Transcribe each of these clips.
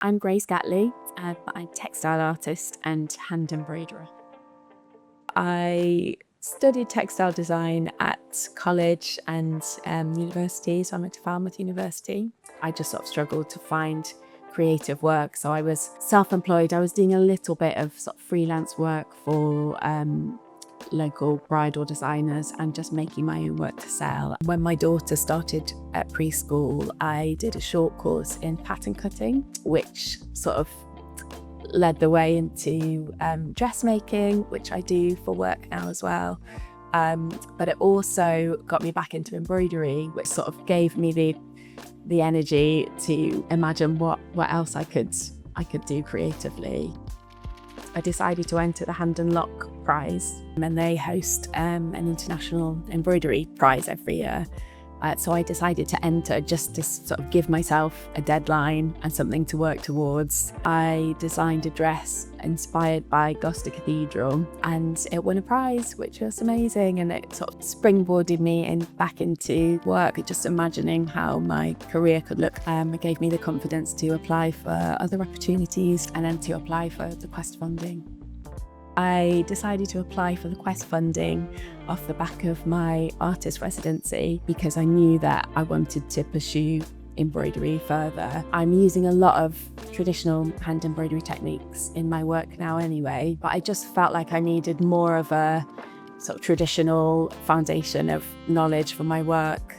I'm Grace Gatley. I'm a textile artist and hand embroiderer. I studied textile design at college and university, so I went to Falmouth University. I just sort of struggled to find creative work, so I was self-employed. I was doing a little bit of sort of freelance work for local bridal designers and just making my own work to sell. When my daughter started at preschool, I did a short course in pattern cutting, which sort of led the way into dressmaking, which I do for work now as well. But it also got me back into embroidery, which sort of gave me the energy to imagine what else I could do creatively. I decided to enter the Hand and Lock Prize, and they host an international embroidery prize every year. So I decided to enter just to sort of give myself a deadline and something to work towards. I designed a dress inspired by Gloucester Cathedral, and it won a prize, which was amazing. And it sort of springboarded me back into work, just imagining how my career could look. It gave me the confidence to apply for other opportunities and then to apply for the QEST funding. I decided to apply for the QEST funding off the back of my artist residency because I knew that I wanted to pursue embroidery further. I'm using a lot of traditional hand embroidery techniques in my work now anyway, but I just felt like I needed more of a sort of traditional foundation of knowledge for my work.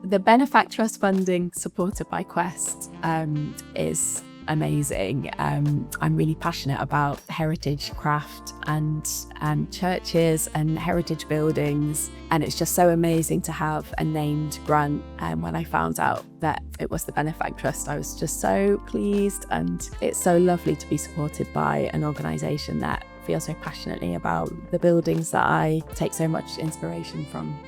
The Benefact Trust funding supported by QEST is amazing. I'm really passionate about heritage craft and churches and heritage buildings, and it's just so amazing to have a named grant. And when I found out that it was the Benefact Trust, I was just so pleased, and it's so lovely to be supported by an organisation that feels so passionately about the buildings that I take so much inspiration from.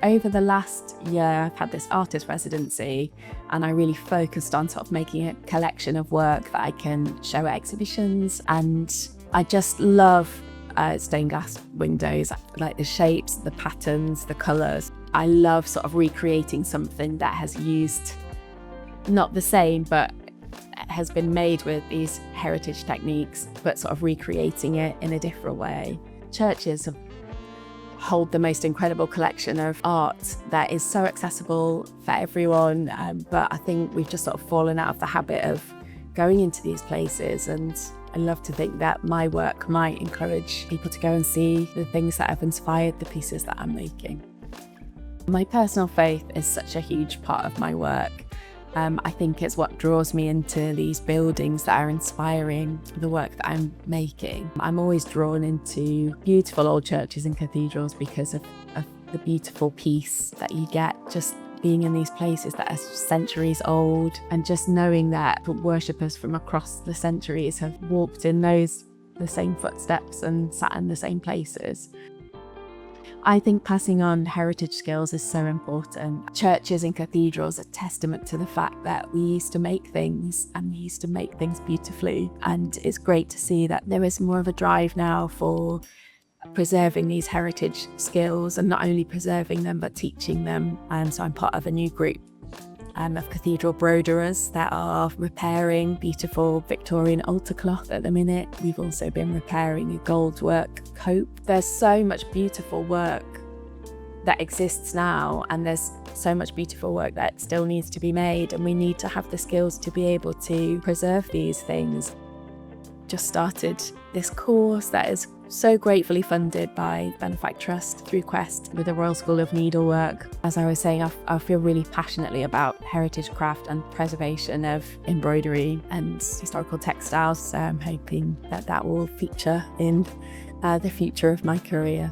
Over the last year, I've had this artist residency, and I really focused on sort of making a collection of work that I can show at exhibitions. And I just love stained glass windows, like the shapes, the patterns, the colours. I love sort of recreating something that has used not the same, but has been made with these heritage techniques, but sort of recreating it in a different way. Churches hold the most incredible collection of art that is so accessible for everyone, but I think we've just sort of fallen out of the habit of going into these places, and I love to think that my work might encourage people to go and see the things that have inspired the pieces that I'm making. My personal faith is such a huge part of my work. I think it's what draws me into these buildings that are inspiring the work that I'm making. I'm always drawn into beautiful old churches and cathedrals because of the beautiful peace that you get just being in these places that are centuries old, and just knowing that worshippers from across the centuries have walked in the same footsteps and sat in the same places. I think passing on heritage skills is so important. Churches and cathedrals are testament to the fact that we used to make things, and we used to make things beautifully. And it's great to see that there is more of a drive now for preserving these heritage skills, and not only preserving them, but teaching them. So I'm part of a new group of cathedral broiderers that are repairing beautiful Victorian altar cloth at the minute. We've also been repairing a gold work cope. There's so much beautiful work that exists now, and there's so much beautiful work that still needs to be made, and we need to have the skills to be able to preserve these things. Just started this course that is so gratefully funded by Benefact Trust through QEST with the Royal School of Needlework. As I was saying, I feel really passionately about heritage craft and preservation of embroidery and historical textiles, so I'm hoping that will feature in the future of my career.